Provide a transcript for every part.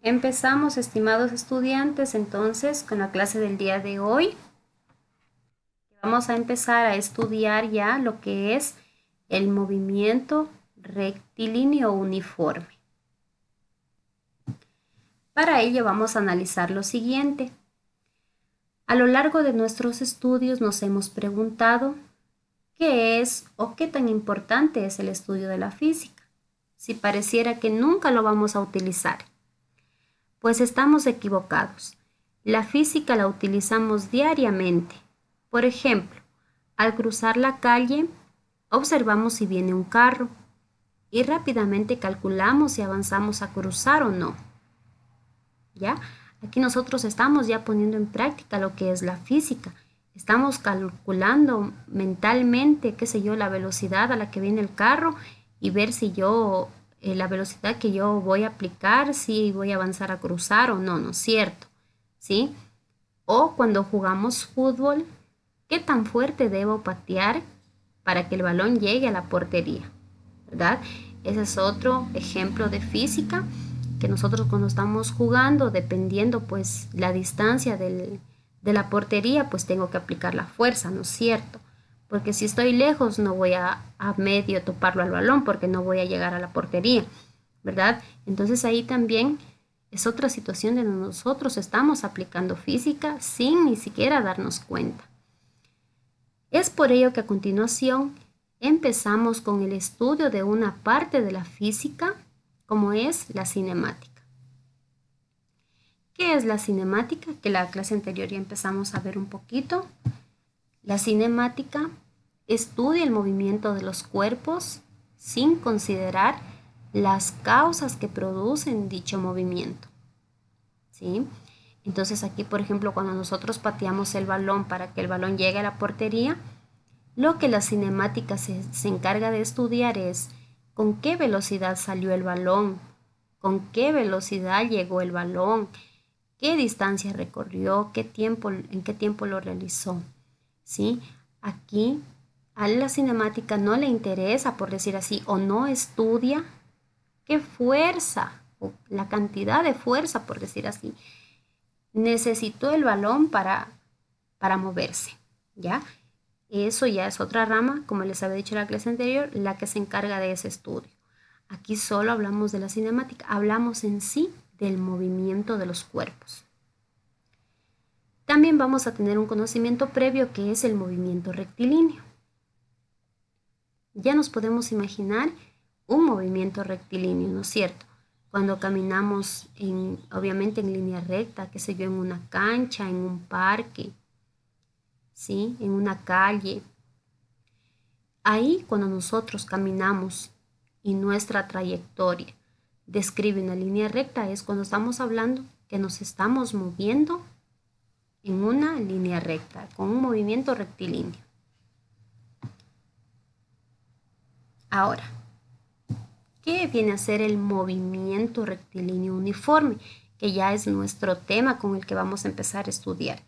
Empezamos, estimados estudiantes, entonces con la clase del día de hoy. Vamos a empezar a estudiar ya lo que es el movimiento rectilíneo uniforme. Para ello vamos a analizar lo siguiente. A lo largo de nuestros estudios nos hemos preguntado qué es o qué tan importante es el estudio de la física, si pareciera que nunca lo vamos a utilizar. Pues estamos equivocados. La física la utilizamos diariamente. Por ejemplo, al cruzar la calle, observamos si viene un carro y rápidamente calculamos si avanzamos a cruzar o no. ¿Ya? Aquí nosotros estamos ya poniendo en práctica lo que es la física. Estamos calculando mentalmente, qué sé yo, la velocidad a la que viene el carro y ver si yo, la velocidad que yo voy a aplicar, si voy a avanzar a cruzar o no, ¿no es cierto? ¿Sí? O cuando jugamos fútbol, ¿qué tan fuerte debo patear para que el balón llegue a la portería? ¿Verdad? Ese es otro ejemplo de física que nosotros cuando estamos jugando, dependiendo pues la distancia de la portería, pues tengo que aplicar la fuerza, ¿no es cierto? Porque si estoy lejos no voy a medio toparlo al balón porque no voy a llegar a la portería, ¿verdad? Entonces ahí también es otra situación donde nosotros estamos aplicando física sin ni siquiera darnos cuenta. Es por ello que a continuación empezamos con el estudio de una parte de la física como es la cinemática. ¿Qué es la cinemática? Que la clase anterior ya empezamos a ver un poquito. La cinemática estudia el movimiento de los cuerpos sin considerar las causas que producen dicho movimiento. ¿Sí? Entonces aquí, por ejemplo, cuando nosotros pateamos el balón para que el balón llegue a la portería, lo que la cinemática se encarga de estudiar es con qué velocidad salió el balón, con qué velocidad llegó el balón, qué distancia recorrió, en qué tiempo lo realizó. ¿Sí? Aquí a la cinemática no le interesa, por decir así, o no estudia qué fuerza, o la cantidad de fuerza, por decir así, necesitó el balón para moverse. ¿Ya? Eso ya es otra rama, como les había dicho en la clase anterior, la que se encarga de ese estudio. Aquí solo hablamos de la cinemática, hablamos en sí del movimiento de los cuerpos. También vamos a tener un conocimiento previo que es el movimiento rectilíneo. Ya nos podemos imaginar un movimiento rectilíneo, ¿no es cierto? Cuando caminamos obviamente en línea recta, qué sé yo, en una cancha, en un parque, ¿sí? En una calle. Ahí cuando nosotros caminamos y nuestra trayectoria describe una línea recta es cuando estamos hablando que nos estamos moviendo en una línea recta, con un movimiento rectilíneo. Ahora, ¿qué viene a ser el movimiento rectilíneo uniforme? Que ya es nuestro tema con el que vamos a empezar a estudiar.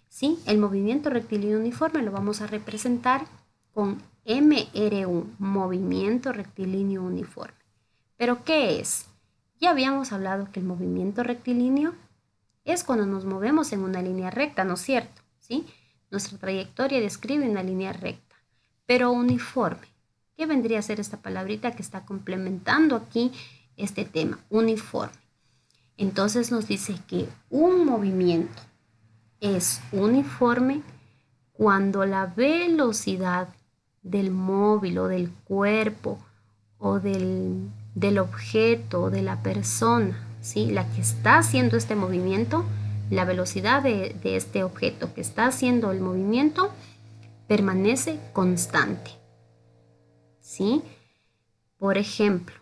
¿Sí? El movimiento rectilíneo uniforme lo vamos a representar con MRU, movimiento rectilíneo uniforme. ¿Pero qué es? Ya habíamos hablado que el movimiento rectilíneo es cuando nos movemos en una línea recta, ¿no es cierto? ¿Sí? Nuestra trayectoria describe una línea recta, pero uniforme. ¿Qué vendría a ser esta palabrita que está complementando aquí este tema? Uniforme. Entonces nos dice que un movimiento es uniforme cuando la velocidad del móvil o del cuerpo o del objeto o de la persona, ¿sí? La que está haciendo este movimiento, la velocidad de este objeto que está haciendo el movimiento permanece constante, ¿sí? Por ejemplo,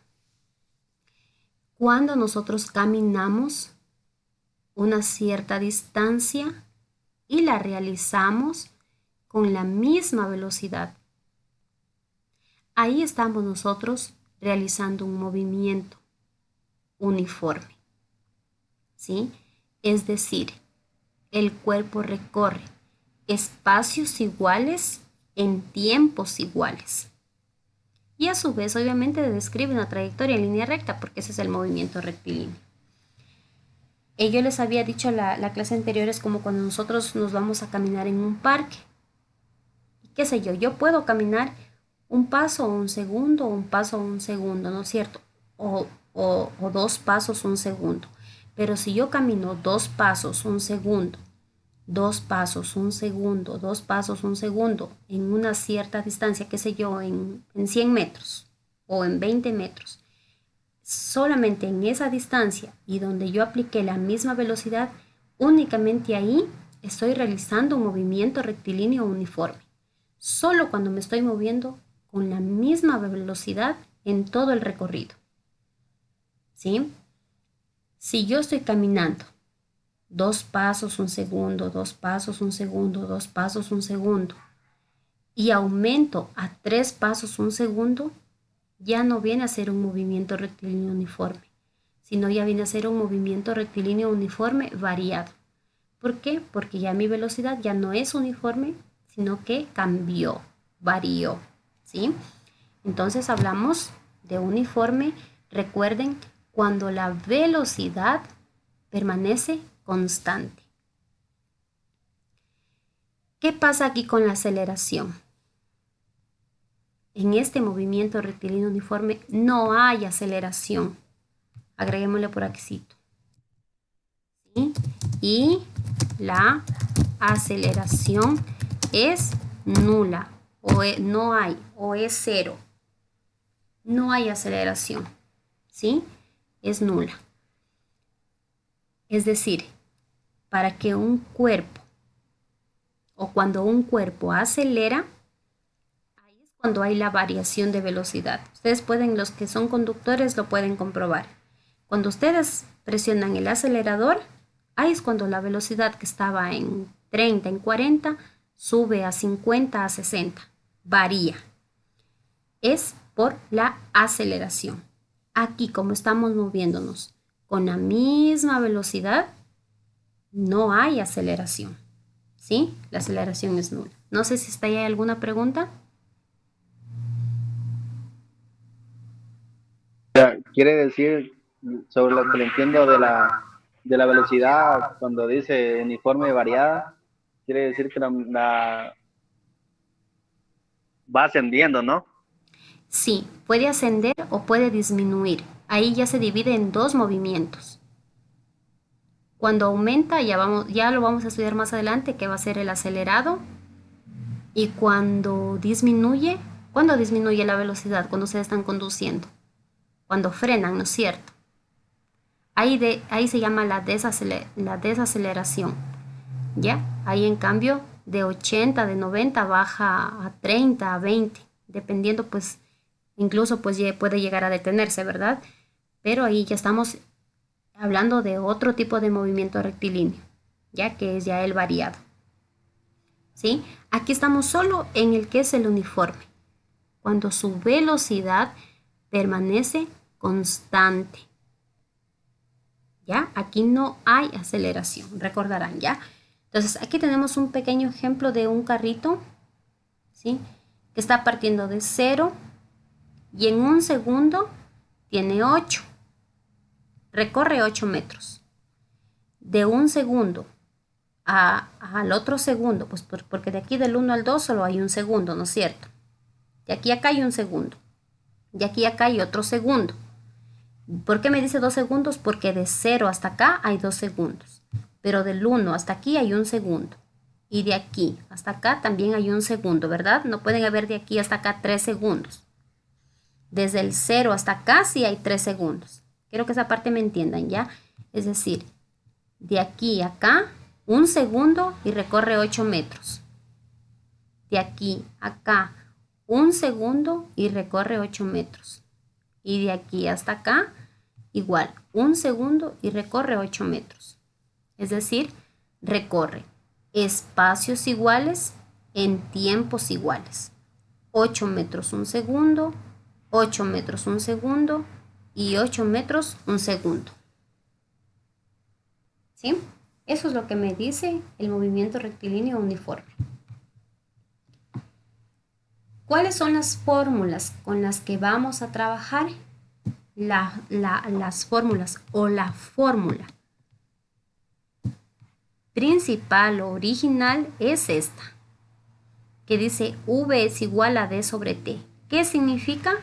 cuando nosotros caminamos una cierta distancia y la realizamos con la misma velocidad, ahí estamos nosotros realizando un movimiento uniforme, ¿sí? Es decir, el cuerpo recorre espacios iguales en tiempos iguales. Y a su vez, obviamente, describe una trayectoria en línea recta, porque ese es el movimiento rectilíneo. Yo les había dicho la clase anterior, es como cuando nosotros nos vamos a caminar en un parque. ¿Qué sé yo? Yo puedo caminar un paso un segundo, un paso un segundo, ¿no es cierto? O dos pasos un segundo. Pero si yo camino dos pasos un segundo, dos pasos un segundo, dos pasos un segundo, en una cierta distancia, qué sé yo, en 100 metros o en 20 metros, solamente en esa distancia y donde yo apliqué la misma velocidad, únicamente ahí estoy realizando un movimiento rectilíneo uniforme. Solo cuando me estoy moviendo con la misma velocidad en todo el recorrido. ¿Sí? Si yo estoy caminando dos pasos un segundo, dos pasos un segundo, dos pasos un segundo y aumento a tres pasos un segundo, ya no viene a ser un movimiento rectilíneo uniforme, sino ya viene a ser un movimiento rectilíneo uniforme variado. ¿Por qué? Porque ya mi velocidad ya no es uniforme, sino que cambió, varió, ¿sí? Entonces hablamos de uniforme, recuerden, cuando la velocidad permanece constante. ¿Qué pasa aquí con la aceleración? En este movimiento rectilíneo uniforme no hay aceleración. Agreguémosle por aquí. ¿Sí? Y la aceleración es nula o no hay o es cero. No hay aceleración. ¿Sí? Es nula. Es decir, para que un cuerpo o cuando un cuerpo acelera, ahí es cuando hay la variación de velocidad. Ustedes pueden, los que son conductores lo pueden comprobar. Cuando ustedes presionan el acelerador, ahí es cuando la velocidad que estaba en 30, en 40, sube a 50, a 60. Varía. Es por la aceleración. Aquí, como estamos moviéndonos con la misma velocidad, no hay aceleración. ¿Sí? La aceleración es nula. No sé si está ahí alguna pregunta. Quiere decir, sobre lo que le entiendo de la velocidad, cuando dice uniforme variada, quiere decir que va ascendiendo, ¿no? Sí, puede ascender o puede disminuir. Ahí ya se divide en dos movimientos. Cuando aumenta, ya lo vamos a estudiar más adelante, que va a ser el acelerado. Y cuando disminuye la velocidad, cuando ustedes están conduciendo, cuando frenan, ¿no es cierto? Ahí se llama la desaceleración, ¿ya? Ahí en cambio de 80, de 90 baja a 30, a 20, dependiendo pues, incluso pues puede llegar a detenerse, ¿verdad? Pero ahí ya estamos hablando de otro tipo de movimiento rectilíneo, ya que es ya el variado, ¿sí? Aquí estamos solo en el que es el uniforme, cuando su velocidad permanece constante. ¿Ya? Aquí no hay aceleración, recordarán, ¿ya? Entonces, aquí tenemos un pequeño ejemplo de un carrito, ¿sí? Que está partiendo de 0 y en un segundo tiene 8. Recorre 8 metros. De un segundo al otro segundo, pues porque de aquí del 1 al 2 solo hay un segundo, ¿no es cierto? De aquí a acá hay un segundo. De aquí a acá hay otro segundo. ¿Por qué me dice 2 segundos? Porque de 0 hasta acá hay 2 segundos. Pero del 1 hasta aquí hay un segundo. Y de aquí hasta acá también hay un segundo, ¿verdad? No pueden haber de aquí hasta acá 3 segundos. Desde el 0 hasta acá sí hay 3 segundos. Quiero que esa parte me entiendan, ¿ya? Es decir, de aquí a acá, un segundo y recorre 8 metros. De aquí a acá, un segundo y recorre 8 metros. Y de aquí hasta acá, igual, un segundo y recorre 8 metros. Es decir, recorre espacios iguales en tiempos iguales. 8 metros un segundo, 8 metros un segundo y 8 metros un segundo. ¿Sí? Eso es lo que me dice el movimiento rectilíneo uniforme. ¿Cuáles son las fórmulas con las que vamos a trabajar? Las fórmulas o la fórmula principal o original es esta, que dice V es igual a D sobre T. ¿Qué significa?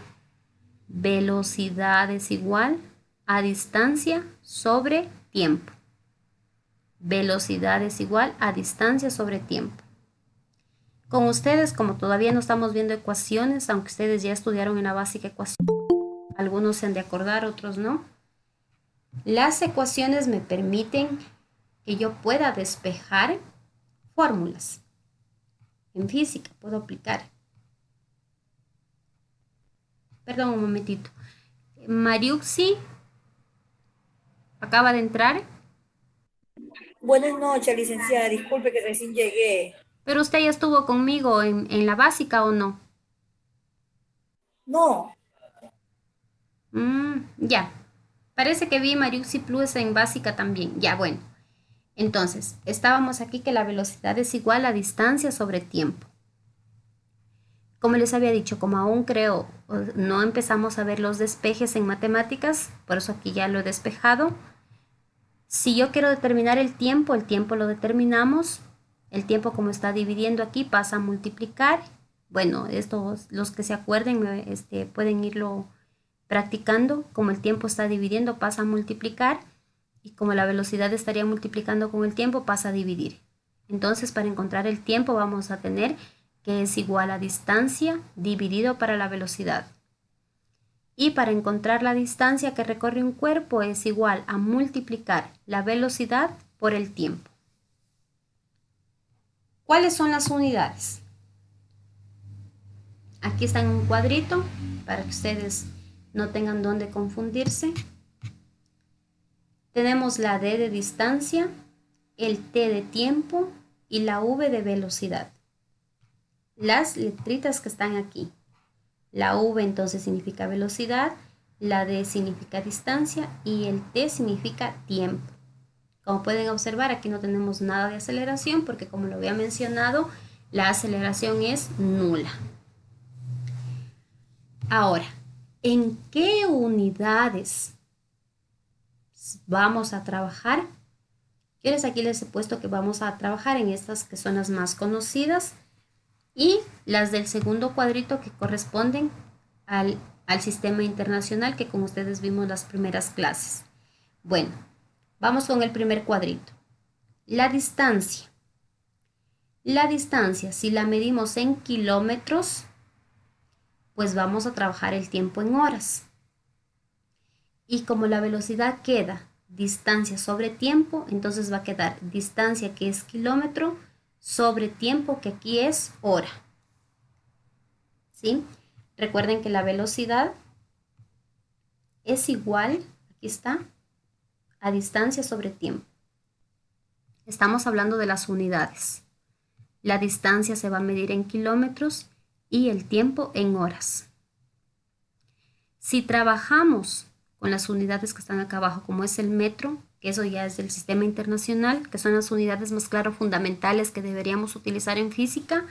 Velocidad es igual a distancia sobre tiempo. Velocidad es igual a distancia sobre tiempo. Con ustedes, como todavía no estamos viendo ecuaciones, aunque ustedes ya estudiaron en la básica ecuación, algunos se han de acordar, otros no. Las ecuaciones me permiten que yo pueda despejar fórmulas. En física puedo aplicar. Perdón un momentito. Mariuxi acaba de entrar. Buenas noches, licenciada. Disculpe que recién llegué. Pero usted ya estuvo conmigo en la básica o no. No, Ya. Parece que vi Mariuxi Plus en básica también. Ya, bueno. Entonces, estábamos aquí que la velocidad es igual a distancia sobre tiempo. Como les había dicho, como aún creo, no empezamos a ver los despejes en matemáticas, por eso aquí ya lo he despejado. Si yo quiero determinar el tiempo lo determinamos. El tiempo como está dividiendo aquí pasa a multiplicar. Bueno, estos, los que se acuerden, pueden irlo practicando. Como el tiempo está dividiendo, pasa a multiplicar. Y como la velocidad estaría multiplicando con el tiempo, pasa a dividir. Entonces, para encontrar el tiempo vamos a tener que es igual a distancia dividido para la velocidad. Y para encontrar la distancia que recorre un cuerpo es igual a multiplicar la velocidad por el tiempo. ¿Cuáles son las unidades? Aquí está en un cuadrito para que ustedes no tengan dónde confundirse. Tenemos la D de distancia, el T de tiempo y la V de velocidad. Las letritas que están aquí. La V entonces significa velocidad, la D significa distancia y el T significa tiempo. Como pueden observar, aquí no tenemos nada de aceleración porque, como lo había mencionado, la aceleración es nula. Ahora, ¿en qué unidades vamos a trabajar? Yo aquí les he puesto que vamos a trabajar en estas que son las más conocidas y las del segundo cuadrito que corresponden al sistema internacional que con ustedes vimos las primeras clases. Bueno, vamos con el primer cuadrito. La distancia. La distancia, si la medimos en kilómetros, pues vamos a trabajar el tiempo en horas. Y como la velocidad queda distancia sobre tiempo, entonces va a quedar distancia, que es kilómetro, sobre tiempo, que aquí es hora. ¿Sí? Recuerden que la velocidad es igual, aquí está, a distancia sobre tiempo. Estamos hablando de las unidades. La distancia se va a medir en kilómetros y el tiempo en horas. Si trabajamos con las unidades que están acá abajo, como es el metro, que eso ya es del sistema internacional, que son las unidades más claro fundamentales que deberíamos utilizar en física.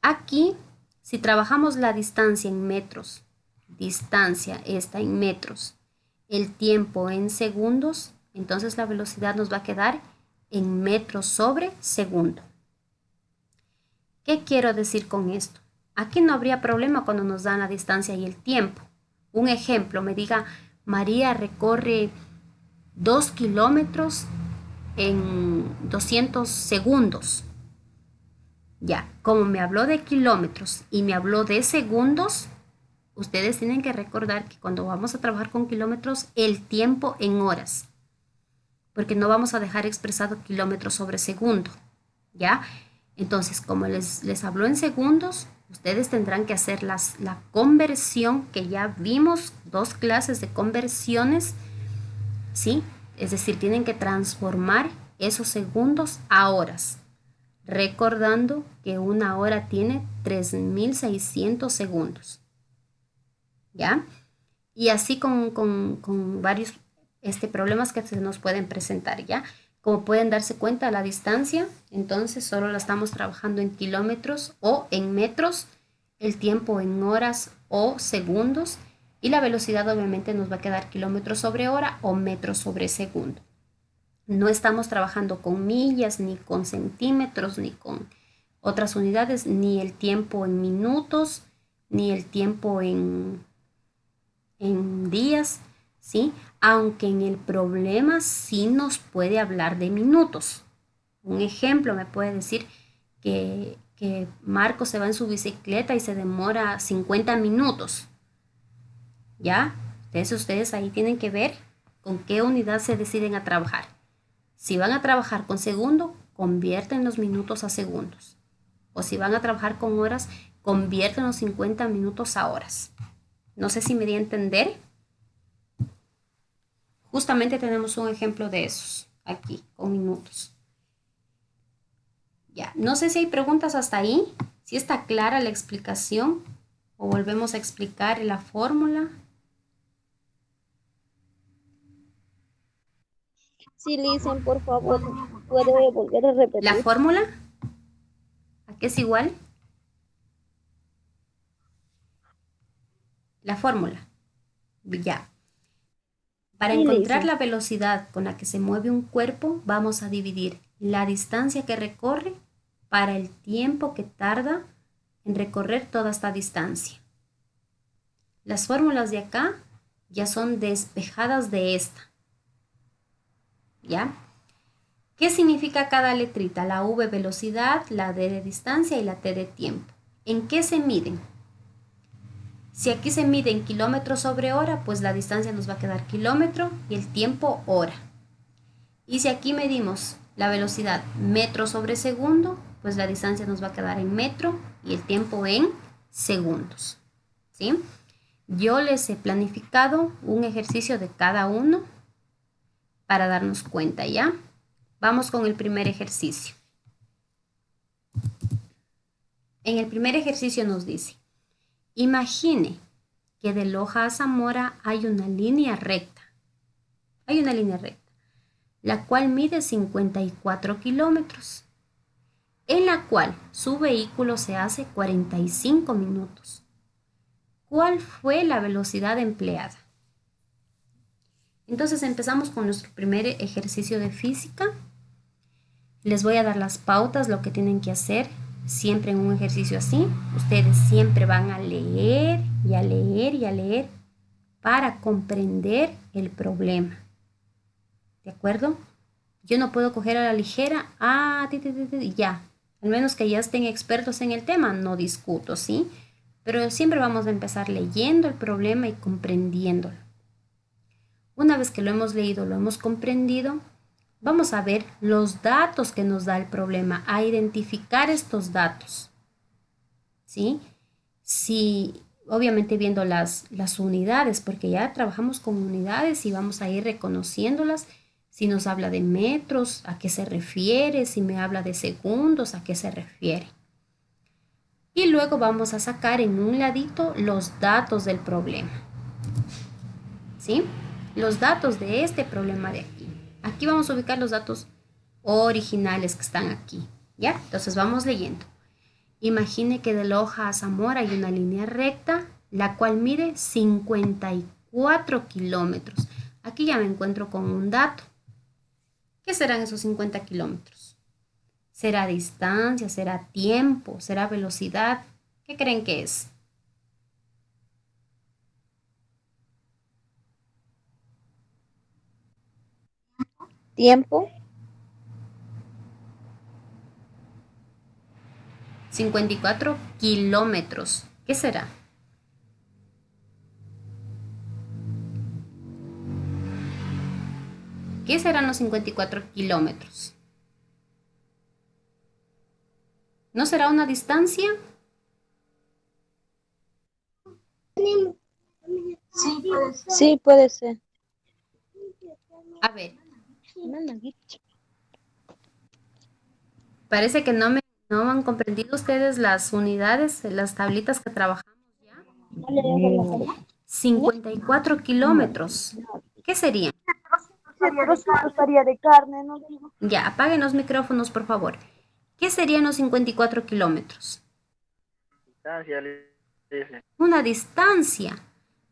Aquí, si trabajamos la distancia en metros, distancia está en metros, el tiempo en segundos, entonces la velocidad nos va a quedar en metros sobre segundo. ¿Qué quiero decir con esto? Aquí no habría problema cuando nos dan la distancia y el tiempo. Un ejemplo, me diga, María recorre 2 kilómetros en 200 segundos. Ya, como me habló de kilómetros y me habló de segundos, ustedes tienen que recordar que cuando vamos a trabajar con kilómetros, el tiempo en horas, porque no vamos a dejar expresado kilómetros sobre segundo, ¿ya? Entonces, como les habló en segundos, ustedes tendrán que hacer la conversión, que ya vimos 2 clases de conversiones, ¿sí? Es decir, tienen que transformar esos segundos a horas, recordando que una hora tiene 3600 segundos, ¿ya? Y así con varios problemas que se nos pueden presentar, ¿ya? Como pueden darse cuenta, la distancia, entonces solo la estamos trabajando en kilómetros o en metros, el tiempo en horas o segundos, y la velocidad obviamente nos va a quedar kilómetros sobre hora o metros sobre segundo. No estamos trabajando con millas, ni con centímetros, ni con otras unidades, ni el tiempo en minutos, ni el tiempo en días, ¿sí? Aunque en el problema sí nos puede hablar de minutos. Un ejemplo me puede decir que Marco se va en su bicicleta y se demora 50 minutos, ¿ya? Entonces ustedes ahí tienen que ver con qué unidad se deciden a trabajar. Si van a trabajar con segundo, convierten los minutos a segundos. O si van a trabajar con horas, convierten los 50 minutos a horas. No sé si me di a entender. Justamente tenemos un ejemplo de esos aquí, con minutos. Ya, no sé si hay preguntas hasta ahí, si está clara la explicación o volvemos a explicar la fórmula. Sí, Licen, por favor, puede volver a La repetir. fórmula, ¿a qué es igual? La fórmula, ya. Para Sí, encontrar Licen. la velocidad con la que se mueve un cuerpo, vamos a dividir la distancia que recorre para el tiempo que tarda en recorrer toda esta distancia. Las fórmulas de acá ya son despejadas de esta. ¿Ya? ¿Qué significa cada letrita? La V velocidad, la D de distancia y la T de tiempo. ¿En qué se miden? Si aquí se mide en kilómetros sobre hora, pues la distancia nos va a quedar kilómetro y el tiempo hora. Y si aquí medimos la velocidad metro sobre segundo, pues la distancia nos va a quedar en metro y el tiempo en segundos. ¿Sí? Yo les he planificado un ejercicio de cada uno para darnos cuenta, ¿ya? Vamos con el primer ejercicio. En el primer ejercicio nos dice, imagine que de Loja a Zamora hay una línea recta. Hay una línea recta, la cual mide 54 kilómetros, en la cual su vehículo se hace 45 minutos. ¿Cuál fue la velocidad empleada? Entonces empezamos con nuestro primer ejercicio de física. Les voy a dar las pautas, lo que tienen que hacer. Siempre en un ejercicio así, ustedes siempre van a leer y a leer y a leer para comprender el problema. ¿De acuerdo? Yo no puedo coger a la ligera, ya. Al menos que ya estén expertos en el tema, no discuto, ¿sí? Pero siempre vamos a empezar leyendo el problema y comprendiéndolo. Una vez que lo hemos leído, lo hemos comprendido, vamos a ver los datos que nos da el problema, a identificar estos datos, ¿sí? Si, obviamente viendo las unidades, porque ya trabajamos con unidades y vamos a ir reconociéndolas. Si nos habla de metros, ¿a qué se refiere? Si me habla de segundos, ¿a qué se refiere? Y luego vamos a sacar en un ladito los datos del problema, ¿sí? Los datos de este problema de aquí. Aquí vamos a ubicar los datos originales que están aquí, ¿ya? Entonces vamos leyendo. Imagine que de Loja a Zamora hay una línea recta, la cual mide 54 kilómetros. Aquí ya me encuentro con un dato. ¿Qué serán esos 50 kilómetros? ¿Será distancia? ¿Será tiempo? ¿Será velocidad? ¿Qué creen que es? Tiempo. 54 kilómetros. ¿Qué será? ¿Qué serán los 54 kilómetros? ¿No será una distancia? Sí, puede ser. A ver, parece que no han comprendido ustedes las unidades, las tablitas que trabajamos ya. 54 kilómetros. ¿Qué serían? Gustaría de carne, no digo. Ya, apaguen los micrófonos, por favor. ¿Qué serían los 54 kilómetros? Distancia, dice. Una distancia.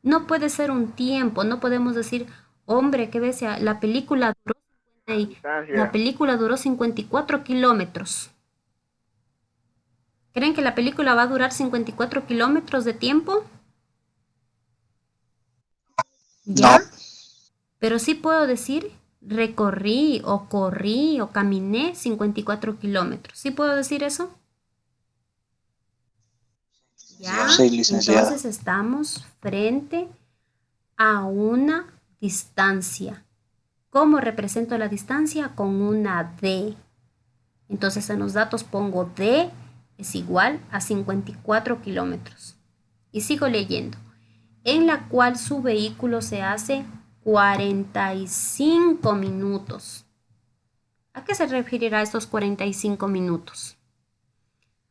No puede ser un tiempo. No podemos decir, hombre, qué bestia, la película duró Y la película duró 54 kilómetros. ¿Creen que la película va a durar 54 kilómetros de tiempo? ¿Ya? No. Pero sí puedo decir recorrí o corrí o caminé 54 kilómetros. ¿Sí puedo decir eso? ¿Ya? Sí, licenciada. Entonces estamos frente a una distancia. ¿Cómo represento la distancia? Con una D. Entonces en los datos pongo D es igual a 54 kilómetros. Y sigo leyendo. En la cual su vehículo se hace 45 minutos. ¿A qué se referirá estos 45 minutos?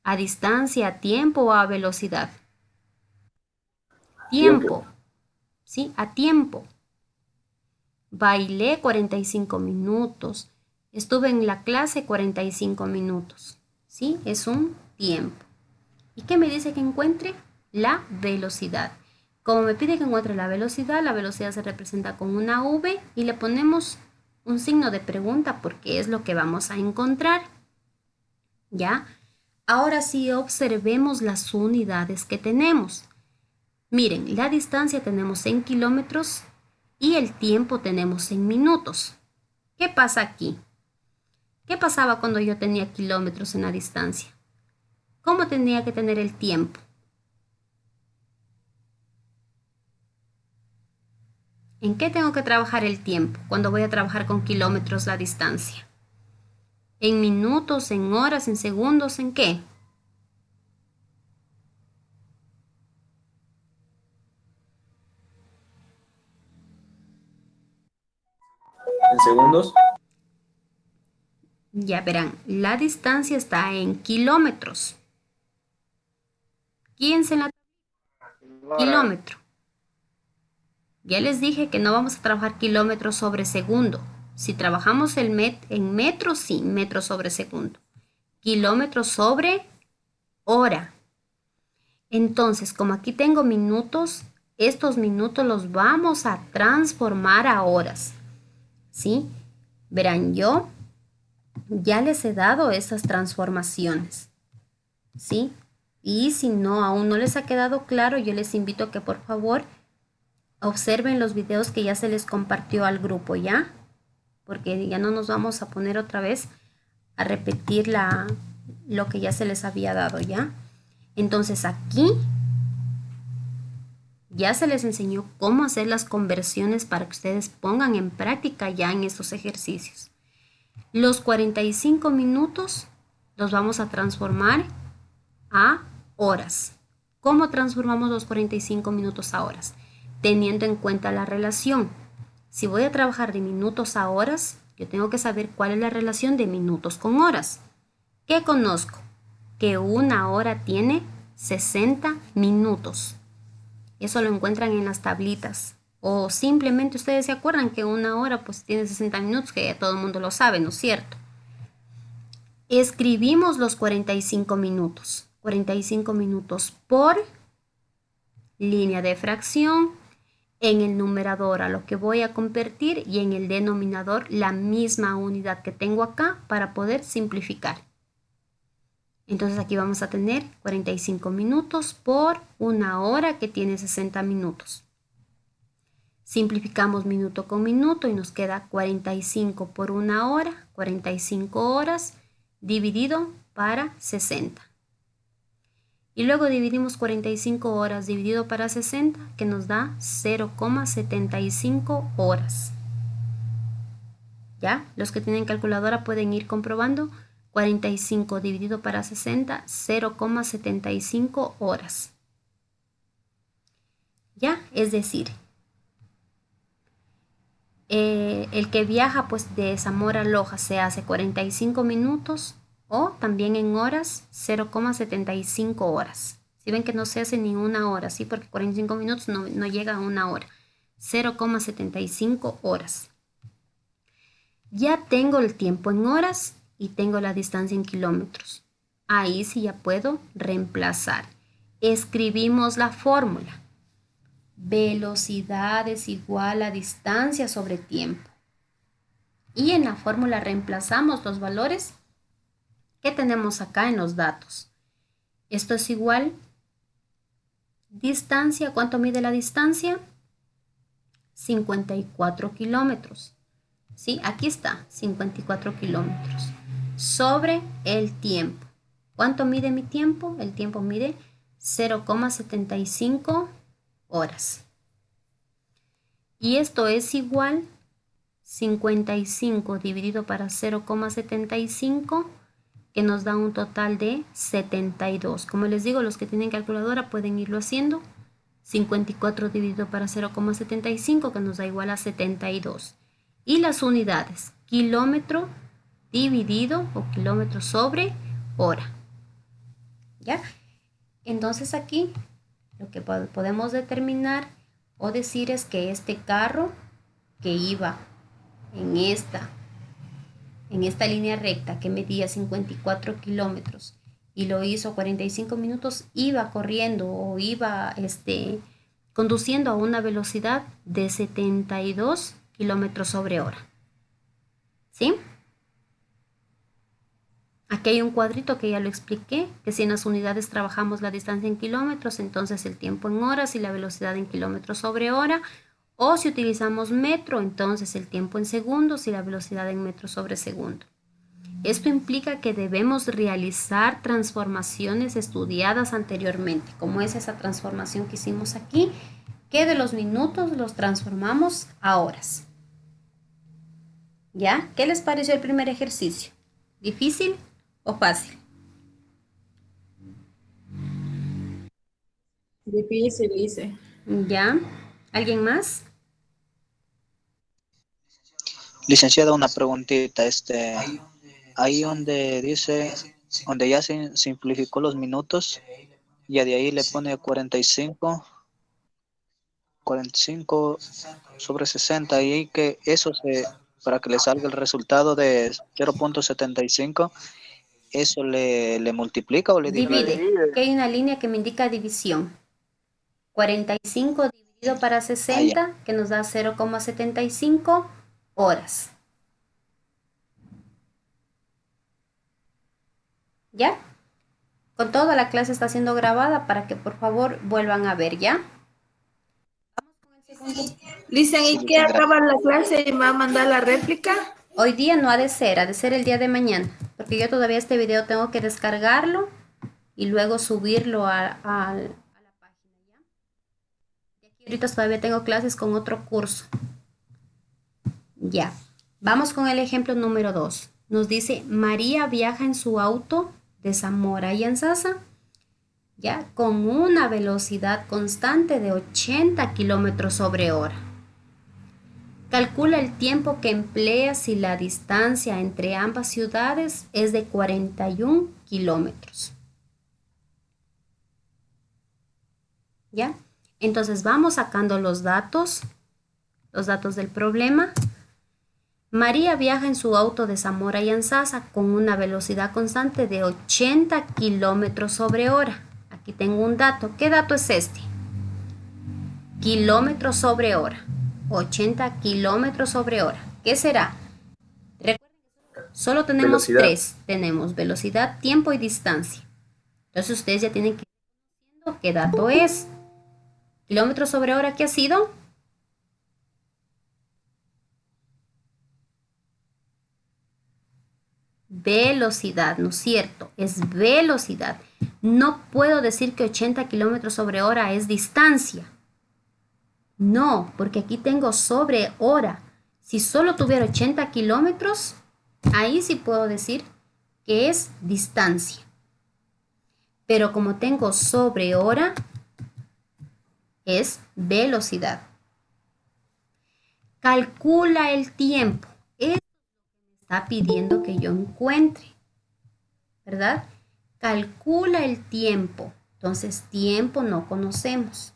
¿A distancia, a tiempo o a velocidad? Tiempo. ¿Sí? A tiempo. Bailé 45 minutos. Estuve en la clase 45 minutos. ¿Sí? Es un tiempo. ¿Y qué me dice que encuentre? La velocidad. Como me pide que encuentre la velocidad se representa con una V y le ponemos un signo de pregunta porque es lo que vamos a encontrar. ¿Ya? Ahora sí observemos las unidades que tenemos. Miren, la distancia tenemos en kilómetros y el tiempo tenemos en minutos. ¿Qué pasa aquí? ¿Qué pasaba cuando yo tenía kilómetros en la distancia? ¿Cómo tenía que tener el tiempo? ¿En qué tengo que trabajar el tiempo cuando voy a trabajar con kilómetros la distancia? ¿En minutos, en horas, en segundos, en qué? En segundos. Ya verán, la distancia está en kilómetros. ¿Quién se la kilómetro? Ya les dije que no vamos a trabajar kilómetros sobre segundo. Si trabajamos en metros, sí, metros sobre segundo. Kilómetros sobre hora. Entonces, como aquí tengo minutos, estos minutos los vamos a transformar a horas. ¿Sí? Verán, yo ya les he dado esas transformaciones. ¿Sí? Y si no, aún no les ha quedado claro, yo les invito a que por favor observen los videos que ya se les compartió al grupo, ¿ya? Porque ya no nos vamos a poner otra vez a repetir lo que ya se les había dado, ¿ya? Entonces aquí ya se les enseñó cómo hacer las conversiones para que ustedes pongan en práctica ya en estos ejercicios. Los 45 minutos los vamos a transformar a horas. ¿Cómo transformamos los 45 minutos a horas? Teniendo en cuenta la relación. Si voy a trabajar de minutos a horas, yo tengo que saber cuál es la relación de minutos con horas. ¿Qué conozco? Que una hora tiene 60 minutos. Eso lo encuentran en las tablitas. O simplemente ustedes se acuerdan que una hora pues tiene 60 minutos, que ya todo el mundo lo sabe, ¿no es cierto? Escribimos los 45 minutos. 45 minutos por línea de fracción. En el numerador a lo que voy a convertir y en el denominador la misma unidad que tengo acá para poder simplificar. Entonces aquí vamos a tener 45 minutos por una hora que tiene 60 minutos. Simplificamos minuto con minuto y nos queda 45 por una hora, 45 horas dividido para 60. Y luego dividimos 45 horas dividido para 60, que nos da 0,75 horas. ¿Ya? Los que tienen calculadora pueden ir comprobando. 45 dividido para 60, 0,75 horas. ¿Ya? Es decir, el que viaja pues de Zamora a Loja se hace 45 minutos o también en horas 0,75 horas. Si ven que no se hace ni una hora, ¿sí? Porque 45 minutos no llega a una hora. 0,75 horas. Ya tengo el tiempo en horas y tengo la distancia en kilómetros. Ahí sí ya puedo reemplazar. Escribimos la fórmula. Velocidad es igual a distancia sobre tiempo. Y en la fórmula reemplazamos los valores que tenemos acá en los datos. Esto es igual, distancia, ¿cuánto mide la distancia? 54 kilómetros. ¿Sí? Aquí está, 54 kilómetros. Sobre el tiempo. ¿Cuánto mide mi tiempo? El tiempo mide 0,75 horas. Y esto es igual 55 dividido para 0,75, que nos da un total de 72. Como les digo, los que tienen calculadora pueden irlo haciendo. 54 dividido para 0,75, que nos da igual a 72. Y las unidades, kilómetro dividido o kilómetro sobre hora. ¿Ya? Entonces aquí lo que podemos determinar o decir es que este carro que iba en esta línea recta que medía 54 kilómetros y lo hizo 45 minutos, iba corriendo o iba conduciendo a una velocidad de 72 kilómetros sobre hora. ¿Sí? Aquí hay un cuadrito que ya lo expliqué, que si en las unidades trabajamos la distancia en kilómetros, entonces el tiempo en horas y la velocidad en kilómetros sobre hora. O si utilizamos metro, entonces el tiempo en segundos y la velocidad en metros sobre segundo. Esto implica que debemos realizar transformaciones estudiadas anteriormente, como es esa transformación que hicimos aquí, que de los minutos los transformamos a horas. ¿Ya? ¿Qué les pareció el primer ejercicio? ¿Difícil o fácil? Difícil, dice. ¿Ya? ¿Alguien más? Licenciada, una preguntita, ahí donde dice, donde ya se simplificó los minutos, ya de ahí le pone 45 sobre 60, y ahí que para que le salga el resultado de 0,75, ¿eso le multiplica o le divide? Divide. Aquí hay una línea que me indica división. 45 dividido para Ah, ya. 60, que nos da 0,75 horas. ¿Ya? Con todo, la clase está siendo grabada para que por favor vuelvan a ver, ¿ya? Dicen, Sí, ¿y qué licenciada, acaba la clase y me va a mandar la réplica? Hoy día no ha de ser el día de mañana, porque yo todavía este video tengo que descargarlo y luego subirlo a la página, ¿ya? Y aquí ahorita todavía tengo clases con otro curso. Ya, vamos con el ejemplo número 2. Nos dice, María viaja en su auto de Zamora a Yantzaza, ya, con una velocidad constante de 80 kilómetros sobre hora. Calcula el tiempo que emplea si la distancia entre ambas ciudades es de 41 kilómetros. ¿Ya? Entonces vamos sacando los datos del problema. María viaja en su auto de Zamora a Yantzaza con una velocidad constante de 80 kilómetros sobre hora. Aquí tengo un dato. ¿Qué dato es este? Kilómetros sobre hora. 80 kilómetros sobre hora. ¿Qué será? Recuerden que solo tenemos Velocidad. tres. Tenemos velocidad, tiempo y distancia. Entonces ustedes ya tienen que ir viendo qué dato es. Kilómetros sobre hora, ¿qué ha sido? Velocidad, ¿no es cierto? Es velocidad. No puedo decir que 80 kilómetros sobre hora es distancia. No, porque aquí tengo sobre hora. Si solo tuviera 80 kilómetros, ahí sí puedo decir que es distancia. Pero como tengo sobre hora, es velocidad. Calcula el tiempo. Esto me está pidiendo que yo encuentre, ¿verdad? Calcula el tiempo. Entonces, tiempo no conocemos.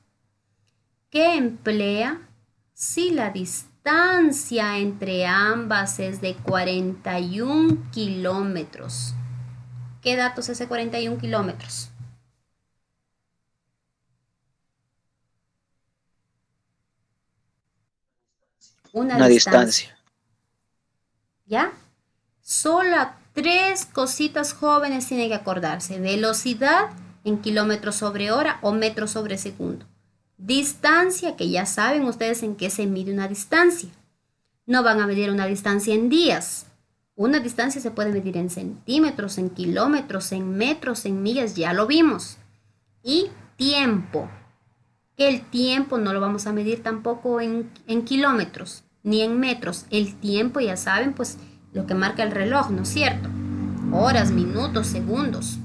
¿Qué emplea si la distancia entre ambas es de 41 kilómetros? ¿Qué dato es ese 41 kilómetros? Una una distancia. distancia. ¿Ya? Solo 3 cositas jóvenes tienen que acordarse. Velocidad en kilómetros sobre hora o metros sobre segundo. Distancia, que ya saben ustedes en qué se mide una distancia. No van a medir una distancia en días. Una distancia se puede medir en centímetros, en kilómetros, en metros, en millas, ya lo vimos. Y tiempo, que el tiempo no lo vamos a medir tampoco en kilómetros ni en metros. El tiempo, ya saben, pues lo que marca el reloj, ¿no es cierto? Horas, minutos, segundos,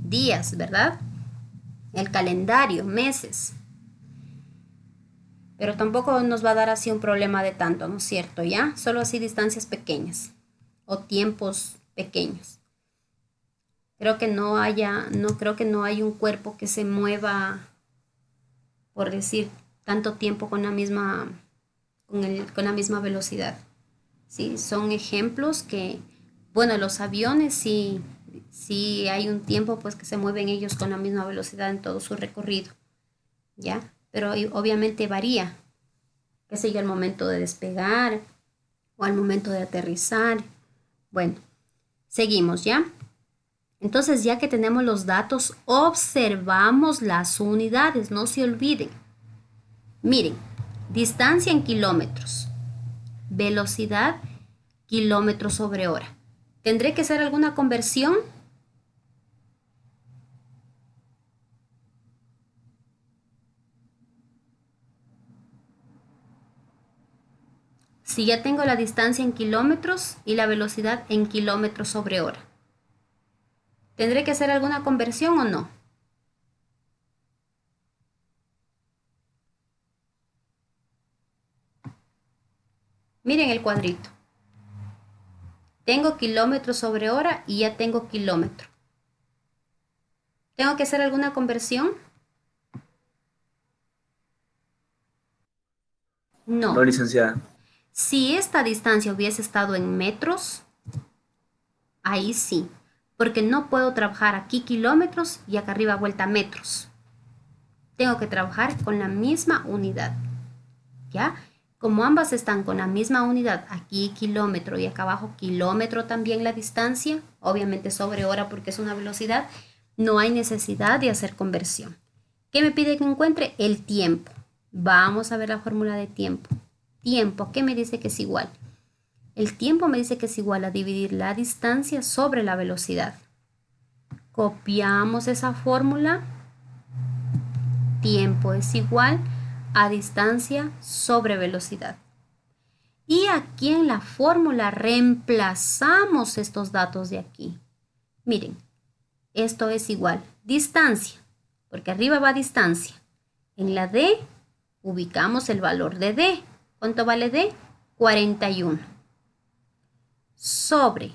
días, ¿verdad? El calendario, meses. Pero tampoco nos va a dar así un problema de tanto, ¿no es cierto? ¿Ya? Solo así distancias pequeñas o tiempos pequeños. No creo que no hay un cuerpo que se mueva, por decir, tanto tiempo con la misma, con la misma velocidad. ¿Sí? Son ejemplos que, bueno, los aviones sí hay un tiempo pues que se mueven ellos con la misma velocidad en todo su recorrido, ¿ya? Pero obviamente varía, qué sé yo, al momento de despegar o al momento de aterrizar. Bueno, seguimos, ¿ya? Entonces, ya que tenemos los datos, observamos las unidades, no se olviden. Miren, distancia en kilómetros, velocidad, kilómetros sobre hora. ¿Tendré que hacer alguna conversión? Si ya tengo la distancia en kilómetros y la velocidad en kilómetros sobre hora. ¿Tendré que hacer alguna conversión o no? Miren el cuadrito. Tengo kilómetros sobre hora y ya tengo kilómetro. ¿Tengo que hacer alguna conversión? No, No. licenciada. Si esta distancia hubiese estado en metros, ahí sí, porque no puedo trabajar aquí kilómetros y acá arriba vuelta metros. Tengo que trabajar con la misma unidad, ¿ya? Como ambas están con la misma unidad, aquí kilómetro y acá abajo kilómetro también la distancia, obviamente sobre hora porque es una velocidad, no hay necesidad de hacer conversión. ¿Qué me pide que encuentre? El tiempo. Vamos a ver la fórmula de tiempo. Tiempo, ¿qué me dice que es igual? El tiempo me dice que es igual a dividir la distancia sobre la velocidad. Copiamos esa fórmula. Tiempo es igual a distancia sobre velocidad. Y aquí en la fórmula reemplazamos estos datos de aquí. Miren, esto es igual. Distancia, porque arriba va distancia. En la D ubicamos el valor de D. ¿Cuánto vale D? 41. Sobre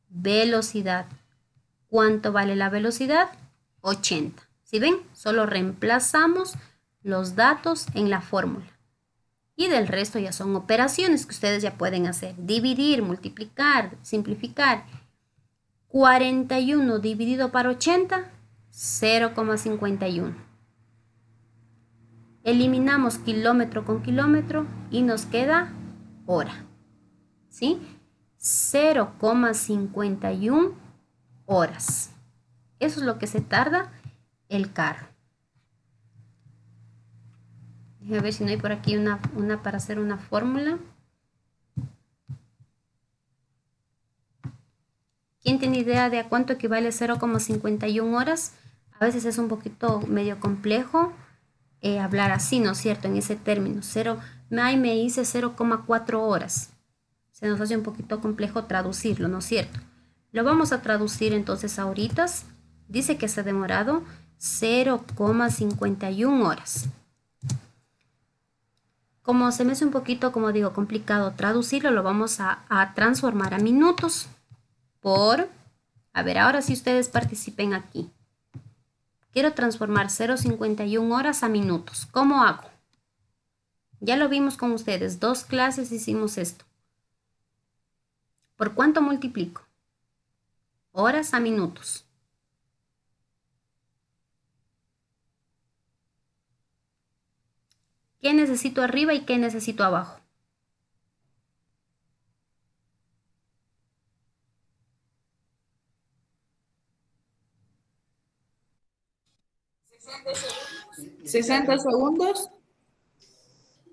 velocidad. ¿Cuánto vale la velocidad? 80. ¿Sí ven? Solo reemplazamos los datos en la fórmula. Y del resto ya son operaciones que ustedes ya pueden hacer. Dividir, multiplicar, simplificar. 41 dividido por 80, 0,51. Eliminamos kilómetro con kilómetro y nos queda hora. ¿Sí? 0,51 horas. Eso es lo que se tarda el carro. Déjame ver si no hay por aquí una para hacer una fórmula. ¿Quién tiene idea de a cuánto equivale 0,51 horas? A veces es un poquito medio complejo hablar así, ¿no es cierto? En ese término. Me hice 0,4 horas. Se nos hace un poquito complejo traducirlo, ¿no es cierto? Lo vamos a traducir entonces ahorita. Dice que se ha demorado 0,51 horas. Como se me hace un poquito, como digo, complicado traducirlo, lo vamos a transformar a minutos a ver, ahora sí ustedes participen aquí. Quiero transformar 0,51 horas a minutos. ¿Cómo hago? Ya lo vimos con ustedes, 2 clases hicimos esto. ¿Por cuánto multiplico? Horas a minutos. ¿Qué necesito arriba y qué necesito abajo? 60 segundos.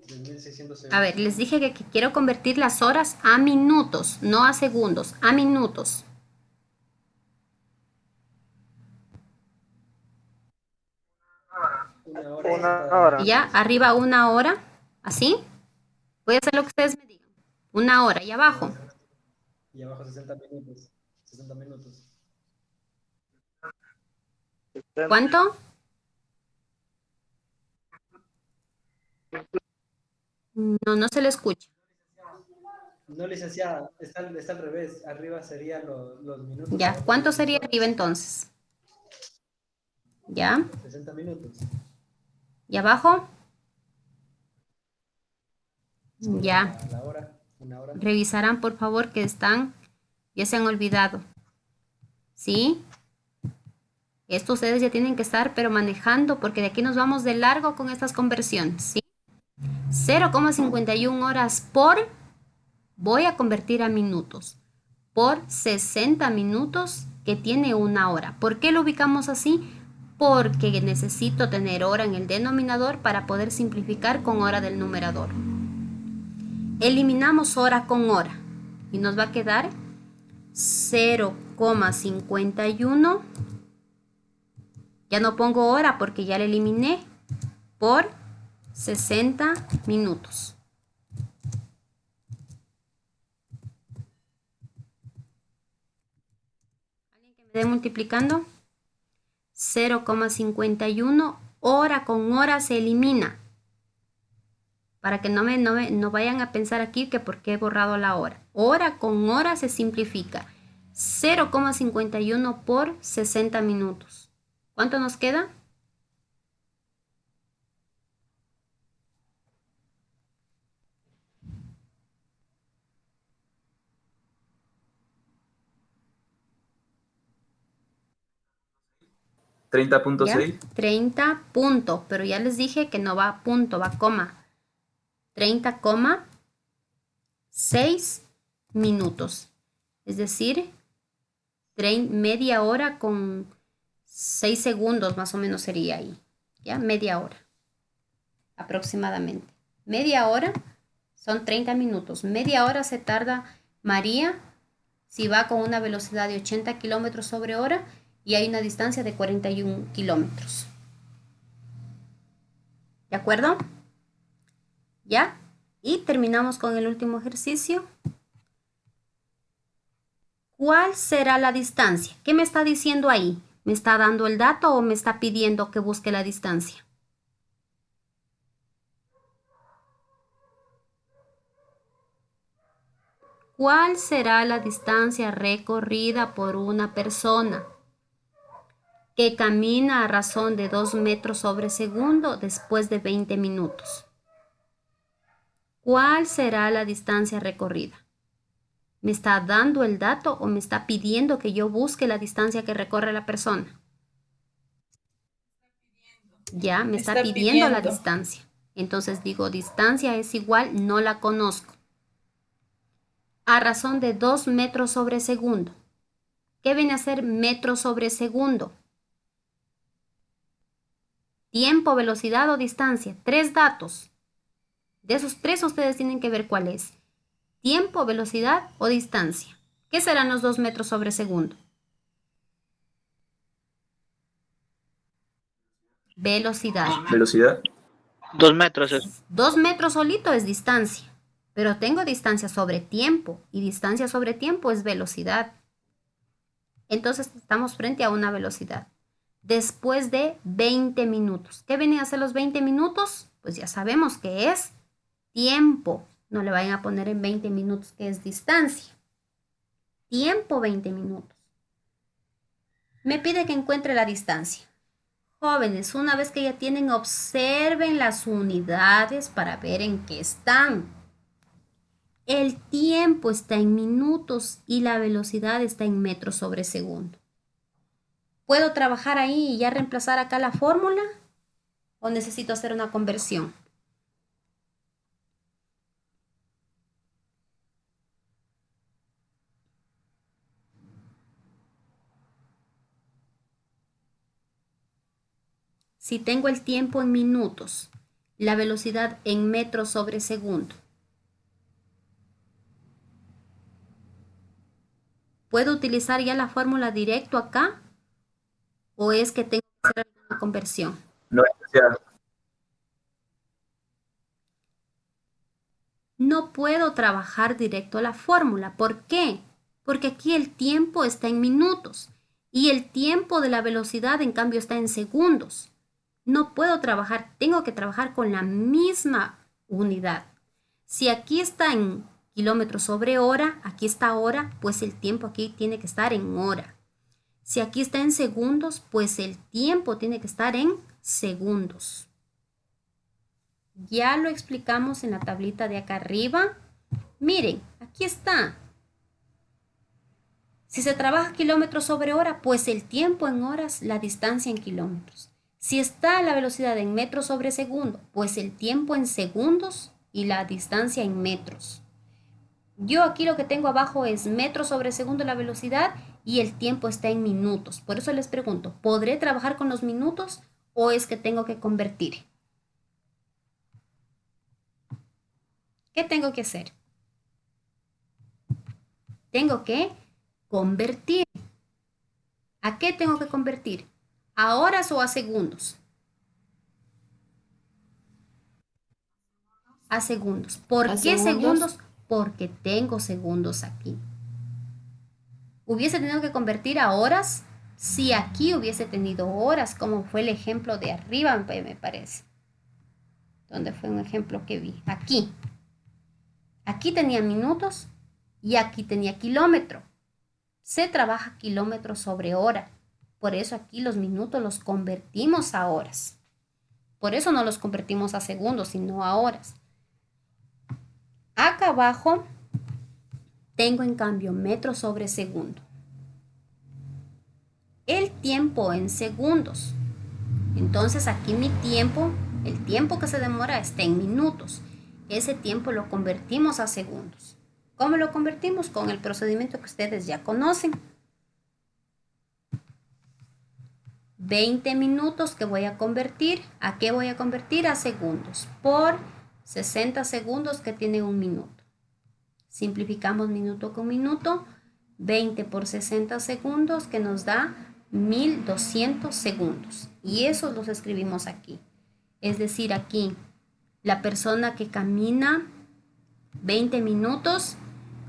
3600 A ver, les dije que quiero convertir las horas a minutos, no a segundos, a minutos. Una hora, Una 60 hora. Y ya, arriba una hora, así. Voy a hacer lo que ustedes me digan. Una hora y abajo. y abajo 60 minutos. 60 minutos. ¿Cuánto? No, no se le escucha. No, licenciada, está al revés. Arriba serían los minutos. Ya, Abajo ¿cuánto serían las sería horas. arriba entonces? ¿Ya? 60 minutos. ¿Y abajo? Ya. La hora, una hora. Revisarán por favor que ya se han olvidado. ¿Sí? Esto ustedes ya tienen que estar pero manejando porque de aquí nos vamos de largo con estas conversiones. ¿Sí? 0,51 horas voy a convertir a minutos, por 60 minutos que tiene una hora. ¿Por qué lo ubicamos así? Porque necesito tener hora en el denominador para poder simplificar con hora del numerador. Eliminamos hora con hora y nos va a quedar 0,51. Ya no pongo hora porque ya la eliminé, por 60 minutos. ¿Alguien que me dé multiplicando? 0,51, hora con hora se elimina. Para que no vayan a pensar aquí que por qué he borrado la hora. Hora con hora se simplifica. 0,51 por 60 minutos. ¿Cuánto nos queda? ¿Ya? 30.6. 30 punto, pero ya les dije que no va punto, va coma. 30,6 minutos. Es decir, media hora con 6 segundos más o menos sería ahí. ¿Ya? Media hora. Aproximadamente. Media hora son 30 minutos. Media hora se tarda María si va con una velocidad de 80 kilómetros sobre hora y hay una distancia de 41 kilómetros. ¿De acuerdo? ¿Ya? Y terminamos con el último ejercicio. ¿Cuál será la distancia? ¿Qué me está diciendo ahí? ¿Me está dando el dato o me está pidiendo que busque la distancia? ¿Cuál será la distancia recorrida por una persona que camina a razón de 2 metros sobre segundo después de 20 minutos? ¿Cuál será la distancia recorrida? ¿Me está dando el dato o me está pidiendo que yo busque la distancia que recorre la persona? Ya, me está pidiendo la distancia. Entonces digo, distancia es igual, no la conozco. A razón de 2 metros sobre segundo. ¿Qué viene a ser metros sobre segundo? Tiempo, velocidad o distancia. 3 datos. De esos 3 ustedes tienen que ver cuál es. Tiempo, velocidad o distancia. ¿Qué serán los 2 metros sobre segundo? Velocidad. Velocidad. 2 metros es. 2 metros solito es distancia, pero tengo distancia sobre tiempo y distancia sobre tiempo es velocidad. Entonces estamos frente a una velocidad. Después de 20 minutos. ¿Qué vienen a ser los 20 minutos? Pues ya sabemos que es tiempo. No le vayan a poner en 20 minutos que es distancia. Tiempo 20 minutos. Me pide que encuentre la distancia. Jóvenes, una vez que ya tienen, observen las unidades para ver en qué están. El tiempo está en minutos y la velocidad está en metros sobre segundo. ¿Puedo trabajar ahí y ya reemplazar acá la fórmula? ¿O necesito hacer una conversión? si tengo el tiempo en minutos, la velocidad en metros sobre segundo, ¿puedo utilizar ya la fórmula directo acá? ¿O es que tengo que hacer alguna conversión? No, licenciada. No puedo trabajar directo la fórmula. ¿Por qué? Porque aquí el tiempo está en minutos y el tiempo de la velocidad en cambio está en segundos. No puedo trabajar, tengo que trabajar con la misma unidad. Si aquí está en kilómetros sobre hora, aquí está hora, pues el tiempo aquí tiene que estar en hora. Si aquí está en segundos, pues el tiempo tiene que estar en segundos. Ya lo explicamos en la tablita de acá arriba. Miren, aquí está. Si se trabaja kilómetros sobre hora, pues el tiempo en horas, la distancia en kilómetros. Si está la velocidad en metros sobre segundo, pues el tiempo en segundos y la distancia en metros. Yo aquí lo que tengo abajo es metros sobre segundo la velocidad y el tiempo está en minutos. Por eso les pregunto, ¿podré trabajar con los minutos o es que tengo que convertir? ¿Qué tengo que hacer? Tengo que convertir. ¿A qué tengo que convertir? ¿A horas o a segundos? A segundos. ¿Por qué segundos? Porque tengo segundos aquí. ¿Hubiese tenido que convertir a horas? Si aquí hubiese tenido horas, como fue el ejemplo de arriba, me parece. ¿Dónde fue un ejemplo que vi? Aquí. Aquí tenía minutos y aquí tenía kilómetro. Se trabaja kilómetros sobre hora. Por eso aquí los minutos los convertimos a horas. Por eso no los convertimos a segundos, sino a horas. Acá abajo tengo en cambio metros sobre segundo. El tiempo en segundos. Entonces aquí mi tiempo, el tiempo que se demora está en minutos. Ese tiempo lo convertimos a segundos. ¿Cómo lo convertimos? Con el procedimiento que ustedes ya conocen. 20 minutos que voy a convertir, ¿a qué voy a convertir? A segundos, por 60 segundos que tiene un minuto. Simplificamos minuto con minuto, 20 por 60 segundos que nos da 1200 segundos. Y eso los escribimos aquí. Es decir, aquí la persona que camina 20 minutos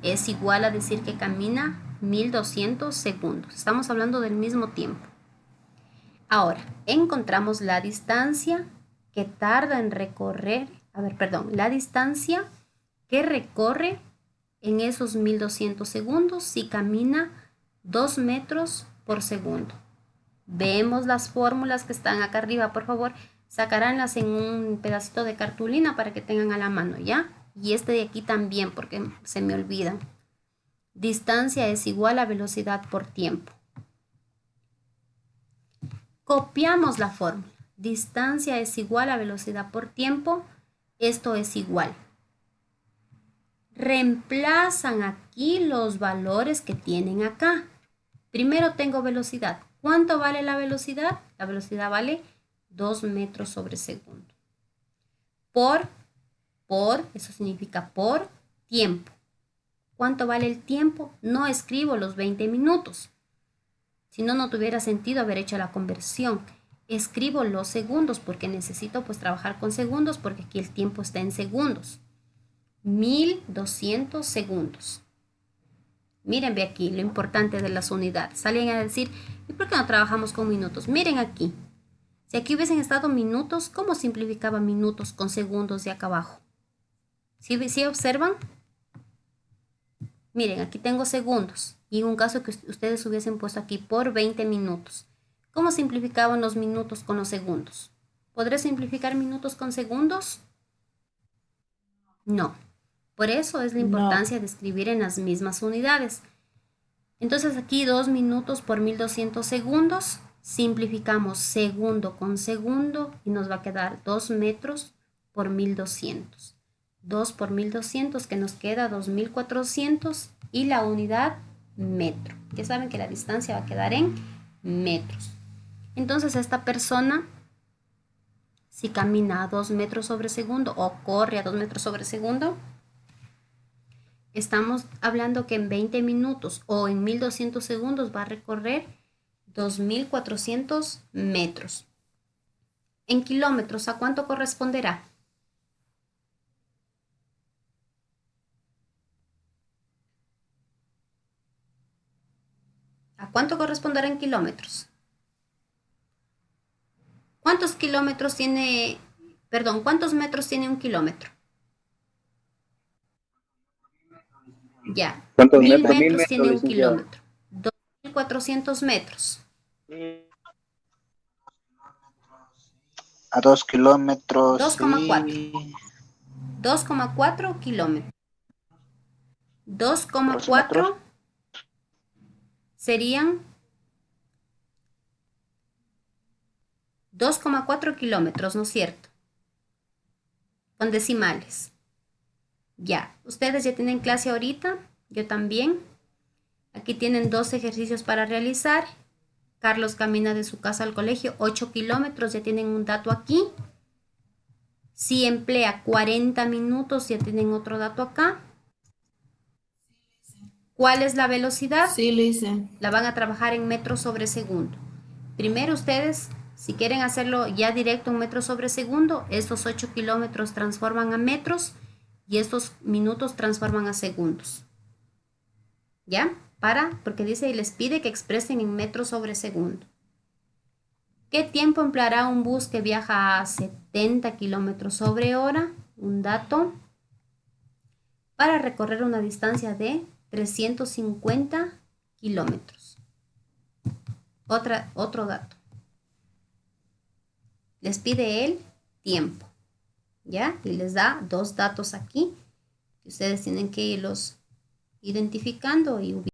es igual a decir que camina 1200 segundos. Estamos hablando del mismo tiempo. Ahora, encontramos la distancia que tarda en recorrer, la distancia que recorre en esos 1200 segundos si camina 2 metros por segundo. Vemos las fórmulas que están acá arriba, por favor, sacaránlas en un pedacito de cartulina para que tengan a la mano, ¿ya? Y este de aquí también, porque se me olvida. Distancia es igual a velocidad por tiempo. Copiamos la fórmula. Distancia es igual a velocidad por tiempo. Esto es igual. Reemplazan aquí los valores que tienen acá. Primero tengo velocidad. ¿Cuánto vale la velocidad? La velocidad vale 2 metros sobre segundo. Eso significa por tiempo. ¿Cuánto vale el tiempo? No escribo los 20 minutos. Si no, no tuviera sentido haber hecho la conversión. Escribo los segundos porque necesito pues trabajar con segundos porque aquí el tiempo está en segundos. 1200 segundos. Miren, ve aquí lo importante de las unidades. Salen a decir, ¿y por qué no trabajamos con minutos? Miren aquí. Si aquí hubiesen estado minutos, ¿cómo simplificaba minutos con segundos de acá abajo? ¿Sí observan? Miren, aquí tengo segundos. Y en un caso que ustedes hubiesen puesto aquí por 20 minutos. ¿Cómo simplificaban los minutos con los segundos? ¿Podré simplificar minutos con segundos? No. Por eso es la importancia de escribir en las mismas unidades. Entonces aquí 2 minutos por 1200 segundos. Simplificamos segundo con segundo y nos va a quedar 2 metros por 1200. 2 por 1200 que nos queda 2400 y la unidad metro. Ya saben que la distancia va a quedar en metros. Entonces esta persona si camina a 2 metros sobre segundo o corre a 2 metros sobre segundo, estamos hablando que en 20 minutos o en 1200 segundos va a recorrer 2400 metros. En kilómetros, ¿a cuánto corresponderá? ¿A cuánto corresponderá en kilómetros? ¿Cuántos kilómetros tiene, perdón, cuántos metros tiene un kilómetro? Ya, ¿Cuántos 1000 metros? 1000 metros tiene metros, un licenciada. kilómetro. 2400 metros. A 2 kilómetros 2,4. y 2,4 kilómetros. 2 metros. 2,4 serían 2,4 kilómetros, ¿no es cierto? Con decimales. Ya, ustedes ya tienen clase ahorita, yo también. Aquí tienen 2 ejercicios para realizar. Carlos camina de su casa al colegio 8 kilómetros, ya tienen un dato aquí. Si emplea 40 minutos, ya tienen otro dato acá. ¿Cuál es la velocidad? Sí, lo hice. La van a trabajar en metros sobre segundo. Primero ustedes, si quieren hacerlo ya directo en metros sobre segundo, estos 8 kilómetros transforman a metros y estos minutos transforman a segundos. ¿Ya? Porque dice y les pide que expresen en metros sobre segundo. ¿Qué tiempo empleará un bus que viaja a 70 kilómetros sobre hora? Un dato. Para recorrer una distancia de 350 kilómetros. Otro dato. Les pide el tiempo. ¿Ya? Y les da 2 datos aquí que ustedes tienen que irlos identificando y ubicando.